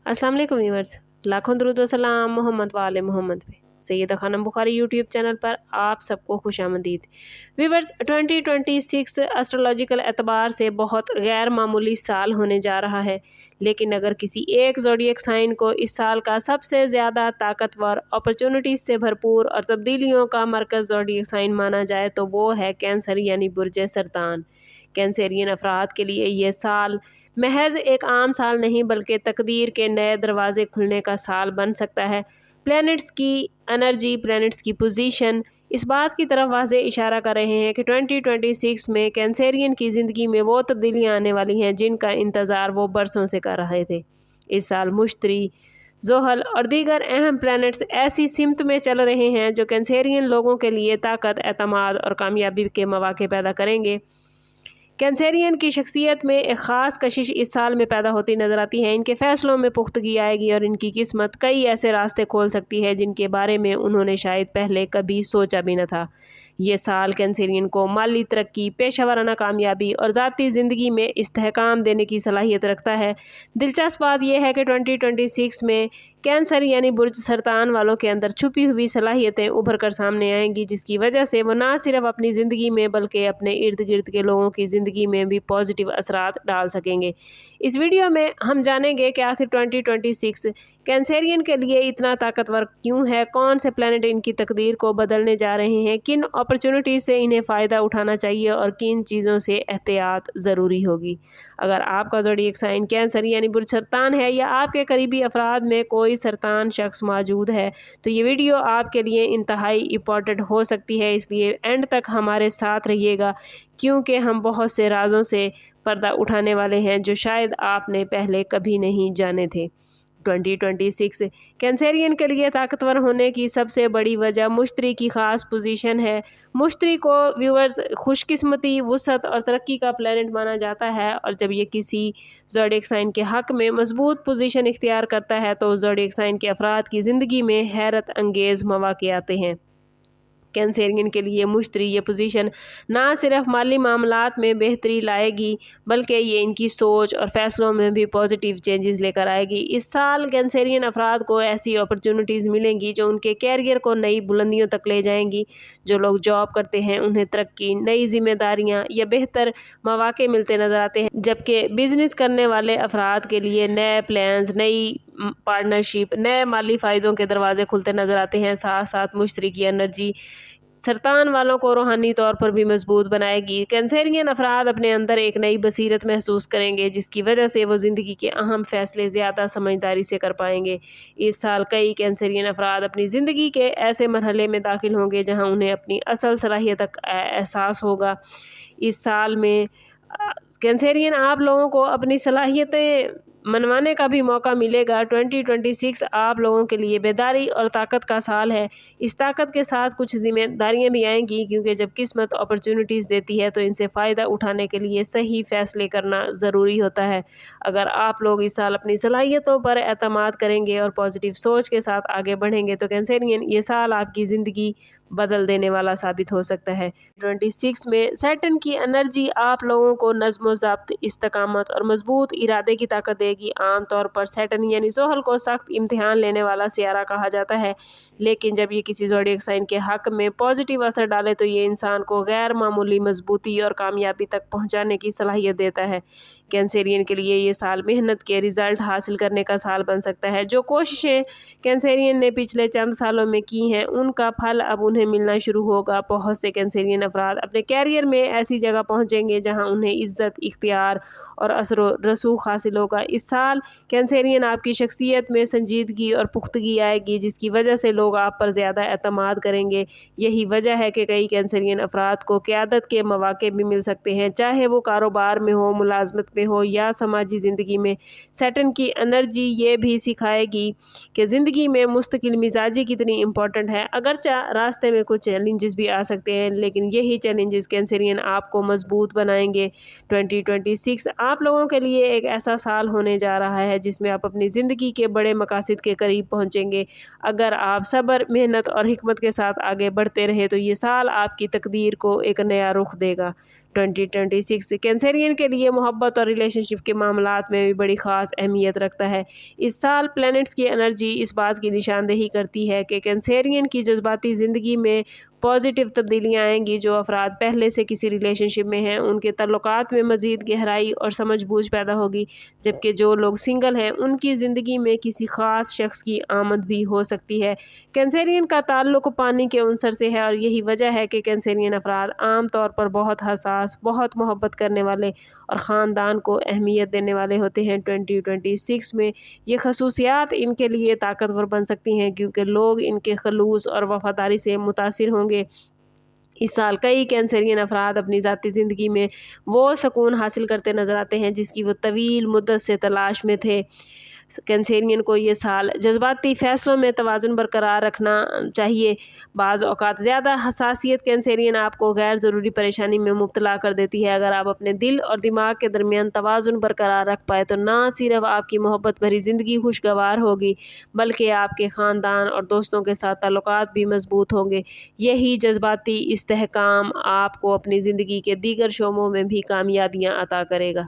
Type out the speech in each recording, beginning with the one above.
अस्सलाम वालेकुम व्यूअर्स, लाखों दुरूद व सलाम मोहम्मद वाले मोहम्मद पे। सैयदा खानम बुखारी यूट्यूब चैनल पर आप सबको खुशामदीद। व्यूअर्स, 2026 एस्ट्रोलॉजिकल एतबार से बहुत गैर मामूली साल होने जा रहा है। लेकिन अगर किसी एक ज़ोडिएक साइन को इस साल का सबसे ज़्यादा ताकतवर, अपॉर्चुनिटीज़ से भरपूर और तब्दीलियों का मरकज़ ज़ोडिएक साइन माना जाए तो वो है कैंसर यानी बुर्ज सरतान। कैंसेरियन अफराद के लिए ये साल महज एक आम साल नहीं बल्कि तकदीर के नए दरवाजे खुलने का साल बन सकता है। प्लैनेट्स की एनर्जी, प्लैनेट्स की पोजीशन इस बात की तरफ वाज़े इशारा कर रहे हैं कि 2026 में कैंसेरियन की ज़िंदगी में वो तब्दीलियाँ आने वाली हैं जिनका इंतज़ार वो बरसों से कर रहे थे। इस साल मुश्तरी, ज़ोहल और दीगर अहम प्लैनेट्स ऐसी सिमत में चल रहे हैं जो कैंसेरियन लोगों के लिए ताकत, एतमाद और कामयाबी के मौके पैदा करेंगे। कैंसेरियन की शख्सियत में एक ख़ास कशिश इस साल में पैदा होती नज़र आती है। इनके फ़ैसलों में पुख्तगी आएगी और इनकी किस्मत कई ऐसे रास्ते खोल सकती है जिनके बारे में उन्होंने शायद पहले कभी सोचा भी न था। ये साल कैंसेरियन को माली तरक्की, पेशेवराना कामयाबी और ज़ाती ज़िंदगी में इस्तेहकाम देने की सलाहियत रखता है। दिलचस्प बात यह है कि 2026 में कैंसर यानी बुर्ज सरतान वालों के अंदर छुपी हुई सलाहियतें उभर कर सामने आएंगी, जिसकी वजह से वो ना सिर्फ अपनी ज़िंदगी में बल्कि अपने इर्द गिर्द के लोगों की ज़िंदगी में भी पॉजिटिव असरात डाल सकेंगे। इस वीडियो में हम जानेंगे कि आखिर 2026 कैंसेरियन के लिए इतना ताकतवर क्यों है, कौन से प्लैनेट इनकी तकदीर को बदलने जा रहे हैं, किन अपॉर्चुनिटीज़ से इन्हें फ़ायदा उठाना चाहिए और किन चीज़ों से एहतियात ज़रूरी होगी। अगर आपका ज़ोडिएक साइन कैंसर यानी बुर्ज सरतान है या आपके करीबी अफराद में कोई सरतान शख्स मौजूद है तो ये वीडियो आपके लिए इंतहाई इम्पॉर्टेंट हो सकती है, इसलिए एंड तक हमारे साथ रहिएगा क्योंकि हम बहुत से राजों से पर्दा उठाने वाले हैं जो शायद आपने पहले कभी नहीं जाने थे। 2026 कैंसेरियन के लिए ताकतवर होने की सबसे बड़ी वजह मुश्तरी की ख़ास पोजीशन है। मुश्तरी को व्यूअर्स खुशकिस्मती, वुसअत और तरक्की का प्लैनेट माना जाता है और जब ये किसी ज़ोडिएक साइन के हक़ में मजबूत पोजीशन इख्तियार करता है तो ज़ोडिएक साइन के अफराद की ज़िंदगी में हैरत अंगेज़ मौक़े आते हैं। कैंसेरियन के लिए मुश्तरी ये पोजीशन ना सिर्फ माली मामलात में बेहतरी लाएगी बल्कि ये इनकी सोच और फैसलों में भी पॉजिटिव चेंजेस लेकर आएगी। इस साल कैंसेरियन अफराद को ऐसी अपॉर्चुनिटीज़ मिलेंगी जो उनके कैरियर को नई बुलंदियों तक ले जाएंगी। जो लोग जॉब करते हैं उन्हें तरक्की, नई जिम्मेदारियां या बेहतर मौके मिलते नज़र आते हैं, जबकि बिजनेस करने वाले अफराद के लिए नए प्लान्स, नई पार्टनरशिप, नए माली फ़ायदों के दरवाजे खुलते नज़र आते हैं। साथ साथ मुश्तरी की एनर्जी सरतान वालों को रूहानी तौर पर भी मजबूत बनाएगी। कैंसेरियन अफराद अपने अंदर एक नई बसीरत महसूस करेंगे जिसकी वजह से वो ज़िंदगी के अहम फ़ैसले ज़्यादा समझदारी से कर पाएंगे। इस साल कई कैंसेरियन अफराद अपनी ज़िंदगी के ऐसे मरहले में दाखिल होंगे जहां उन्हें अपनी असल सलाहियत का एहसास होगा। इस साल में कैंसेरियन आप लोगों को अपनी सलाहियतें मनवाने का भी मौका मिलेगा। 2026 आप लोगों के लिए बेदारी और ताकत का साल है। इस ताकत के साथ कुछ जिम्मेदारियां भी आएंगी क्योंकि जब किस्मत अपॉर्चुनिटीज़ देती है तो इनसे फ़ायदा उठाने के लिए सही फ़ैसले करना ज़रूरी होता है। अगर आप लोग इस साल अपनी सलाहियतों पर एतमाद करेंगे और पॉजिटिव सोच के साथ आगे बढ़ेंगे तो कैंसेरियन ये साल आपकी ज़िंदगी बदल देने वाला साबित हो सकता है। 26 में सैटर्न की एनर्जी आप लोगों को नज़्म ज़ब्त, इस्तकामत और मजबूत इरादे की ताकत देगी। आमतौर पर सैटर्न यानी ज़ोहल को सख्त इम्तिहान लेने वाला सियारा कहा जाता है, लेकिन जब ये किसी ज़ोडिएक साइन के हक़ में पॉजिटिव असर डाले तो ये इंसान को गैर मामूली मजबूती और कामयाबी तक पहुँचाने की सलाहियत देता है। कैंसेरियन के लिए ये साल मेहनत के रिज़ल्ट हासिल करने का साल बन सकता है। जो कोशिशें कैंसेरियन ने पिछले चंद सालों में की हैं उनका फल अब उन्हें मिलना शुरू होगा। बहुत से कैंसेरियन अफराद अपने कैरियर में ऐसी जगह पहुंचेंगे जहां उन्हें इज्जत, इख्तियार और असर रसूख हासिल होगा। इस साल कैंसेरियन आपकी शख्सियत में संजीदगी और पुख्तगी आएगी जिसकी वजह से लोग आप पर ज़्यादा एतमाद करेंगे। यही वजह है कि कई कैंसेरियन अफराद को क़यादत के मौके भी मिल सकते हैं, चाहे वो कारोबार में हो, मुलाजमत में हो या समाजी ज़िंदगी में। सैटर्न की एनर्जी ये भी सिखाएगी कि ज़िंदगी में मुस्तकिल मिजाजी कितनी इम्पोर्टेंट है। अगरचे रास्ते में कुछ चैलेंजेस भी आ सकते हैं लेकिन यही चैलेंजेस कैंसेरियन आपको मजबूत बनाएंगे। 2026 आप लोगों के लिए एक ऐसा साल होने जा रहा है जिसमें आप अपनी ज़िंदगी के बड़े मकासद के करीब पहुंचेंगे। अगर आप सब्र, मेहनत और हिकमत के साथ आगे बढ़ते रहे तो ये साल आपकी तकदीर को एक नया रुख देगा। 2026 कैंसेरियन के लिए मोहब्बत और रिलेशनशिप के मामलात में भी बड़ी ख़ास अहमियत रखता है। इस साल प्लैनेट्स की एनर्जी इस बात की निशानदेही करती है कि कैंसेरियन की जज्बाती ज़िंदगी में पॉजिटिव तब्दीलियाँ आएंगी। जो अफराद पहले से किसी रिलेशनशिप में हैं उनके ताल्लुकात में मज़ीद गहराई और समझ बूझ पैदा होगी, जबकि जो लोग सिंगल हैं उनकी ज़िंदगी में किसी ख़ास शख्स की आमद भी हो सकती है। कैंसेरियन का ताल्लुक पानी के उनसर से है और यही वजह है कि कैंसेरियन अफराद आम तौर पर बहुत हसास, बहुत मोहब्बत करने वाले और ख़ानदान को अहमियत देने वाले होते हैं। 2026 में ये खसूसियात इनके लिए ताकतवर बन सकती हैं क्योंकि लोग इनके खलूस और वफादारी से मुतासिर होंगे। इस साल कई कैंसेरियन अफराद अपनी ज़ाती ज़िंदगी में वो सुकून हासिल करते नज़र आते हैं जिसकी वो तवील मुद्दत से तलाश में थे। कैंसेरियन को ये साल जज्बाती फ़ैसलों में तवाज़ुन बरकरार रखना चाहिए। बाज़ औक़ात ज़्यादा हसासियत कैंसेरियन आपको गैर ज़रूरी परेशानी में मुब्तला कर देती है। अगर आप अपने दिल और दिमाग के दरमियान तवाज़ुन बरकरार रख पाए तो ना सिर्फ आपकी मोहब्बत भरी ज़िंदगी खुशगवार होगी बल्कि आपके ख़ानदान और दोस्तों के साथ ताल्लुकात भी मज़बूत होंगे। यही जज्बाती इस्तेहकाम आपको अपनी ज़िंदगी के दीगर शोबों में भी कामयाबियाँ अता करेगा।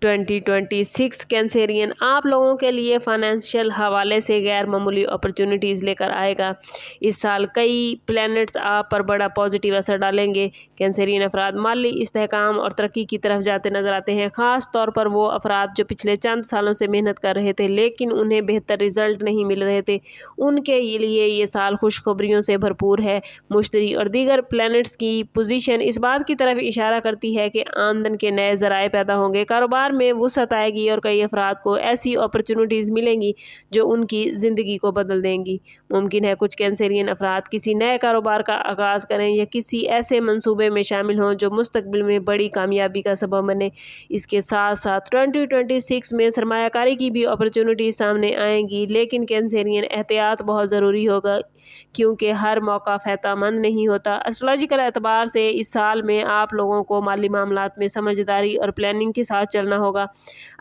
2026 कैंसेरियन आप लोगों के लिए फाइनेंशियल हवाले से गैर मामूली अपॉर्चुनिटीज़ लेकर आएगा। इस साल कई प्लैनेट्स आप पर बड़ा पॉजिटिव असर डालेंगे। कैंसेरियन अफराद माली इस्तेहकाम और तरक्की की तरफ जाते नज़र आते हैं, ख़ास तौर पर वो अफराद जो पिछले चंद सालों से मेहनत कर रहे थे लेकिन उन्हें बेहतर रिजल्ट नहीं मिल रहे थे। उनके लिए ये साल खुशखबरियों से भरपूर है। मुश्तरी और दीगर प्लैनेट्स की पोजीशन इस बात की तरफ इशारा करती है कि आमदन के नए ज़राए पैदा होंगे, कारोबार में वुसअत आएगी और कई अफराद को ऐसी अपॉर्चुनिटीज़ मिलेंगी जो उनकी ज़िंदगी को बदल देंगी। मुमकिन है कुछ कैंसेरियन अफराद किसी नए कारोबार का आगाज़ करें या किसी ऐसे मंसूबे में शामिल हों जो मुस्तकबिल में बड़ी कामयाबी का सबब बने। इसके साथ साथ 2026 में सरमायाकारी की भी अपॉर्चुनिटीज़ सामने आएंगी, लेकिन कैंसेरियन एहतियात बहुत ज़रूरी होगा क्योंकि हर मौका फ़ायदेमंद नहीं होता। एस्ट्रोलॉजिकल एतबार से इस साल में आप लोगों को माली मामलात में समझदारी और प्लानिंग के साथ चलना होगा।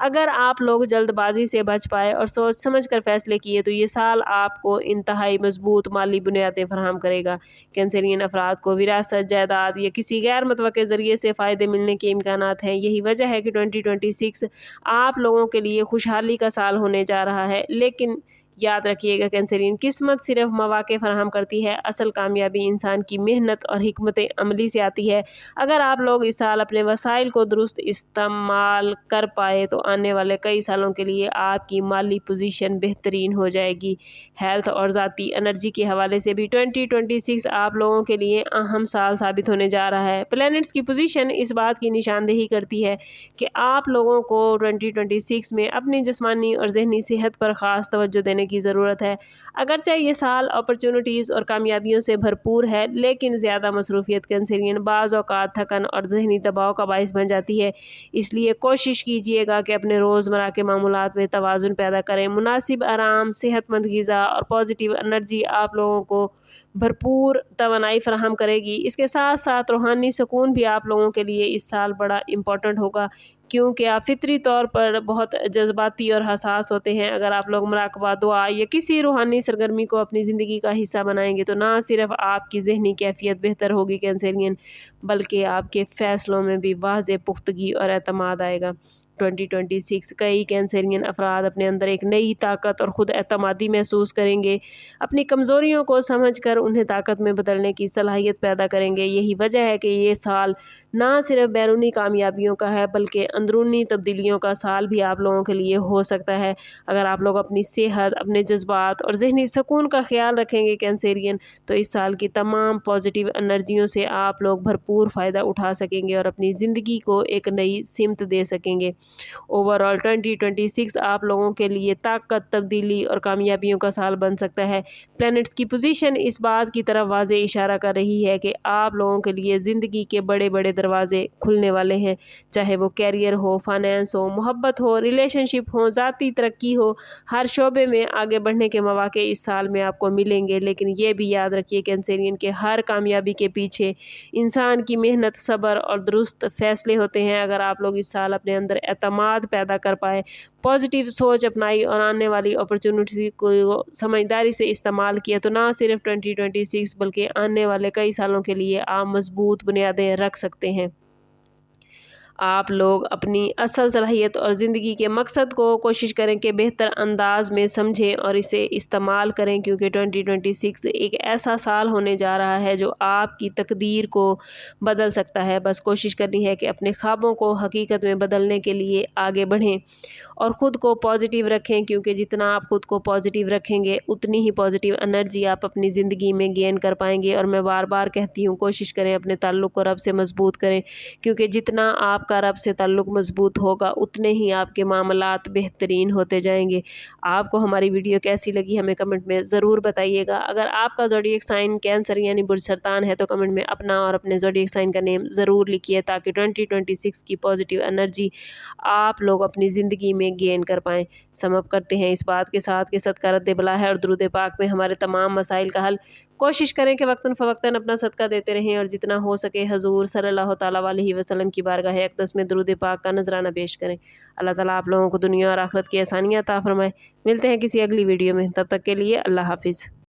अगर आप लोग जल्दबाजी से बच पाए और सोच समझ कर फैसले किए तो ये साल आपको इंतहाई मजबूत माली बुनियादें फराहम करेगा। कैंसेरियन अफराद को विरासत, जायदाद या किसी गैर मुतवक्के ज़रिए से फ़ायदे मिलने के इम्कानात हैं। यही वजह है कि 2026 आप लोगों के लिए खुशहाली का साल होने जा रहा है। लेकिन याद रखिएगा कैंसेरियन, किस्मत सिर्फ मौके फराहम करती है, असल कामयाबी इंसान की मेहनत और हिकमत अमली से आती है। अगर आप लोग इस साल अपने वसाइल को दुरुस्त इस्तेमाल कर पाए तो आने वाले कई सालों के लिए आपकी माली पोजीशन बेहतरीन हो जाएगी। हेल्थ और ज़ाती एनर्जी के हवाले से भी 2026 आप लोगों के लिए अहम साल साबित होने जा रहा है। प्लैनेट्स की पोजीशन इस बात की निशानदेही करती है कि आप लोगों को 2026 में अपनी जिस्मानी और जहनी सेहत पर ख़ास तवज्जो देने की ज़रूरत है। अगरचे ये साल अपॉर्चुनिटीज़ और कामयाबियों से भरपूर है लेकिन ज़्यादा मसरूफियत कैंसेरियन बाज़ औक़ात थकन और ज़हनी दबाव का बाइस बन जाती है। इसलिए कोशिश कीजिएगा कि अपने रोज़मर्रा के मामूलात में तवाज़ुन पैदा करें। मुनासिब आराम, सेहतमंद ग़िज़ा और पॉजिटिव एनर्जी आप लोगों को भरपूर तवानाई फराहम करेगी। इसके साथ साथ रूहानी सुकून भी आप लोगों के लिए इस साल बड़ा इम्पोर्टेंट होगा क्योंकि आप फितरी तौर पर बहुत जज्बाती और हसास होते हैं। अगर आप लोग मुराकबा, दुआ या किसी रूहानी सरगर्मी को अपनी ज़िंदगी का हिस्सा बनाएंगे तो ना सिर्फ आपकी ज़हनी कैफियत बेहतर होगी कैंसेरियन, बल्कि आपके फ़ैसलों में भी वाज़ेह पुख्तगी और एतमाद आएगा। 2026 कई कैंसेरियन अफराद अपने अंदर एक नई ताकत और ख़ुद एतमादी महसूस करेंगे। अपनी कमज़ोरियों को समझकर उन्हें ताकत में बदलने की सलाहियत पैदा करेंगे। यही वजह है कि ये साल ना सिर्फ बैरूनी कामयाबियों का है बल्कि अंदरूनी तब्दीलियों का साल भी आप लोगों के लिए हो सकता है। अगर आप लोग अपनी सेहत, अपने जज्बात और ज़हनी सुकून का ख्याल रखेंगे कैंसेरियन, तो इस साल की तमाम पॉजिटिव एनर्जियों से आप लोग भरपूर फ़ायदा उठा सकेंगे और अपनी ज़िंदगी को एक नई सिमत दे सकेंगे। ओवरऑल 2026 आप लोगों के लिए ताकत, तब्दीली और कामयाबियों का साल बन सकता है। प्लैनेट्स की पोजीशन इस बात की तरफ वाज़ेह इशारा कर रही है कि आप लोगों के लिए ज़िंदगी के बड़े बड़े दरवाजे खुलने वाले हैं, चाहे वो कैरियर हो, फाइनेंस हो, मोहब्बत हो, रिलेशनशिप हो, ज़ाती तरक्की हो। हर शोबे में आगे बढ़ने के मौके इस साल में आपको मिलेंगे। लेकिन ये भी याद रखिए कैंसेरियन के हर कामयाबी के पीछे इंसान की मेहनत, सब्र और दुरुस्त फैसले होते हैं। अगर आप लोग इस साल अपने अंदर एतमाद पैदा कर पाए, पॉजिटिव सोच अपनाई और आने वाली अपॉर्चुनिटी को समझदारी से इस्तेमाल किया तो ना सिर्फ 2026 बल्कि आने वाले कई सालों के लिए आप मजबूत बुनियादें रख सकते हैं। आप लोग अपनी असल सलाहियत और ज़िंदगी के मकसद को कोशिश करें कि बेहतर अंदाज में समझें और इसे इस्तेमाल करें, क्योंकि 2026 एक ऐसा साल होने जा रहा है जो आपकी तकदीर को बदल सकता है। बस कोशिश करनी है कि अपने ख्वाबों को हकीकत में बदलने के लिए आगे बढ़ें और ख़ुद को पॉजिटिव रखें, क्योंकि जितना आप ख़ुद को पॉजिटिव रखेंगे उतनी ही पॉजिटिव एनर्जी आप अपनी ज़िंदगी में गेन कर पाएंगे। और मैं बार बार कहती हूँ, कोशिश करें अपने ताल्लुक़ को रब से मजबूत करें, क्योंकि जितना आपका रब से ताल्लुक़ मजबूत होगा उतने ही आपके मामलात बेहतरीन होते जाएंगे। आपको हमारी वीडियो कैसी लगी हमें कमेंट में ज़रूर बताइएगा। अगर आपका ज़ोडिएक साइन कैंसर यानी बुर्ज सरतान है तो कमेंट में अपना और अपने ज़ोडिएक साइन का नेम ज़रूर लिखिए, ताकि 2026 की पॉजिटिव एनर्जी आप लोग अपनी ज़िंदगी में गेन कर पाएँ। समअप करते हैं इस बात के साथ कि सदका रद्द बला है और दुरूद पाक में हमारे तमाम मसाइल का हल। कोशिश करें कि वक्तन फ़वक्तन अपना सदका देते रहें और जितना हो सके हजूर सल्लल्लाहु ताला अलैहि वसल्लम की बारगाह अक़दस में दुरूद पाक का नजराना पेश करें। अल्लाह ताला आप लोगों को दुनिया और आखिरत की आसानियाँ अता फरमाए। मिलते हैं किसी अगली वीडियो में, तब तक के लिए अल्लाह हाफिज़।